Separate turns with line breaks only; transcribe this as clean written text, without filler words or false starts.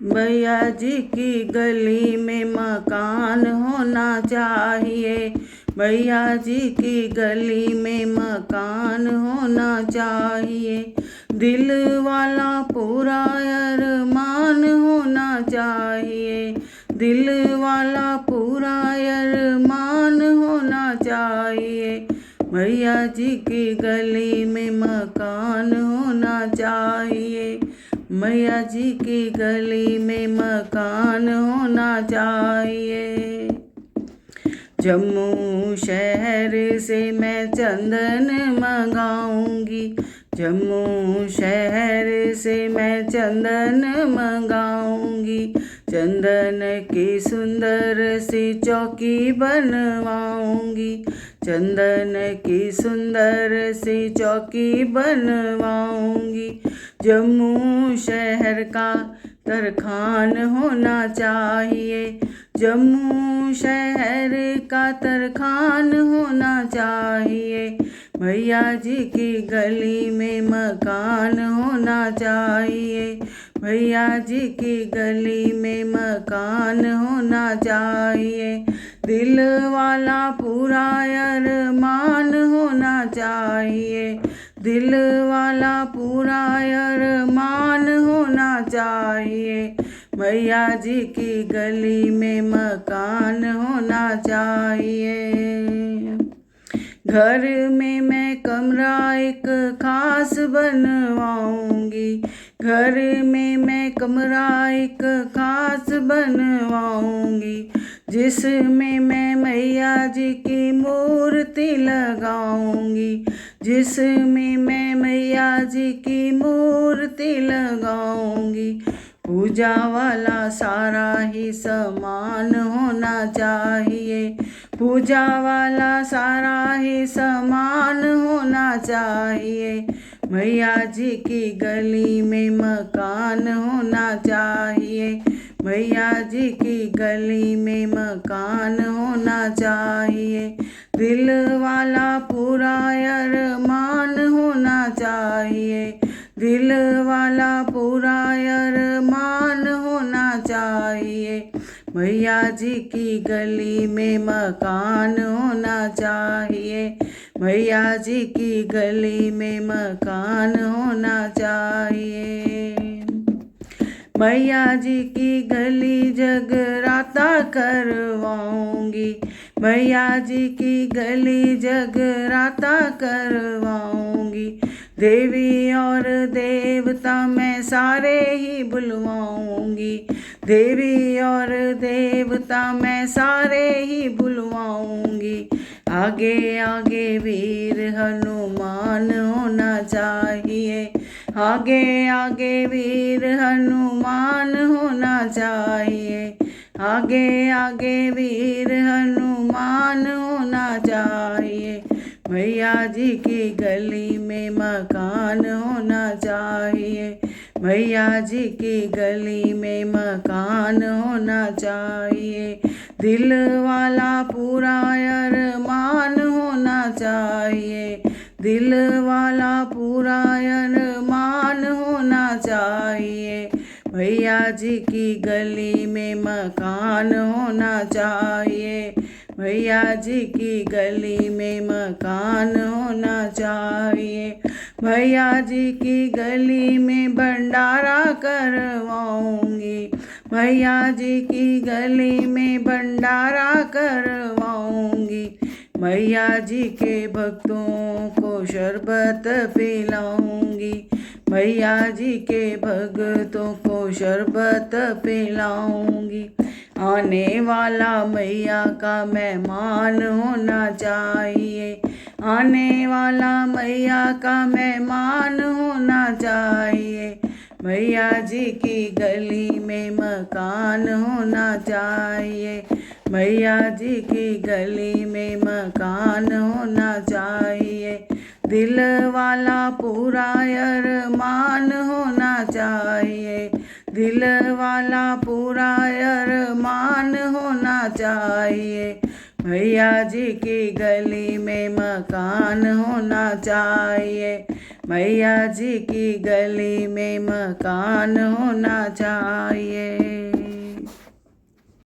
भैया जी की गली में मकान होना चाहिए। भैया जी की गली में मकान होना चाहिए। दिल वाला पूरा अरमान होना चाहिए। दिल वाला पूरा अरमान होना चाहिए। भैया जी की गली में मकान होना चाहिए। भैया जी की गली में मकान होना चाहिए। जम्मू शहर से मैं चंदन मंगाऊंगी। जम्मू शहर से मैं चंदन मंगाऊंगी। चंदन की सुंदर सी चौकी बनवाऊंगी। चंदन की सुंदर सी चौकी बनवाऊंगी। जम्मू शहर का तरखान होना चाहिए। जम्मू शहर का तरखान होना चाहिए। भैया जी की गली में मकान होना चाहिए। भैया जी की गली में मकान होना चाहिए। दिल वाला पूरा अरमान होना चाहिए। दिल वाला पूरा अरमान होना चाहिए। भैया जी की गली में मकान होना चाहिए। घर में मैं कमरा एक खास बनवाऊंगी। घर में मैं कमरा एक खास बनवाऊंगी। जिसमें मैं मैया जी की मूर्ति लगाऊंगी। जिसमें मैं मैया जी की मूर्ति लगाऊंगी। पूजा वाला सारा ही सामान होना चाहिए। पूजा वाला सारा ही सामान होना चाहिए। मैया जी की गली में मकान होना चाहिए। मैया जी की गली में मकान होना चाहिए। दिल वाला पूरा अरमान होना चाहिए। दिल वाला पूरा अरमान होना चाहिए। भैया जी की गली में मकान होना चाहिए। भैया जी की गली में मकान होना चाहिए। मैया जी की गली जगराता करवाऊंगी। मैया जी की गली जगराता करवाऊंगी। देवी और देवता मैं सारे ही बुलवाऊंगी। देवी और देवता मैं सारे ही बुलवाऊंगी। आगे आगे वीर हनुमान होना चाहिए। आगे आगे वीर हनुमान होना चाहिए। आगे आगे वीर हनुमान होना चाहिए। भैया जी की गली में मकान होना चाहिए। भैया जी की गली में मकान होना चाहिए। दिल वाला पूरा अरमान होना चाहिए। दिल वाला पूरा अरमान होना चाहिए। भैया जी की गली में मकान होना चाहिए। भैया जी की गली में मकान होना चाहिए। भैया जी की गली में भंडारा करवाऊंगी। भैया जी की गली में भंडारा करवाऊंगी। मैया जी के भक्तों को शरबत पिलाऊंगी। मैया जी के भक्तों को शरबत पिलाऊंगी। आने वाला मैया का मेहमान होना चाहिए। आने वाला मैया का मेहमान होना चाहिए। मैया जी की गली में मकान होना चाहिए। मैया जी की गली में मकान होना चाहिए। दिल वाला पूरा अरमान होना चाहिए। दिल वाला पूरा अरमान होना चाहिए। भैया जी की गली में मकान होना चाहिए। मैया जी की गली में मकान होना चाहिए।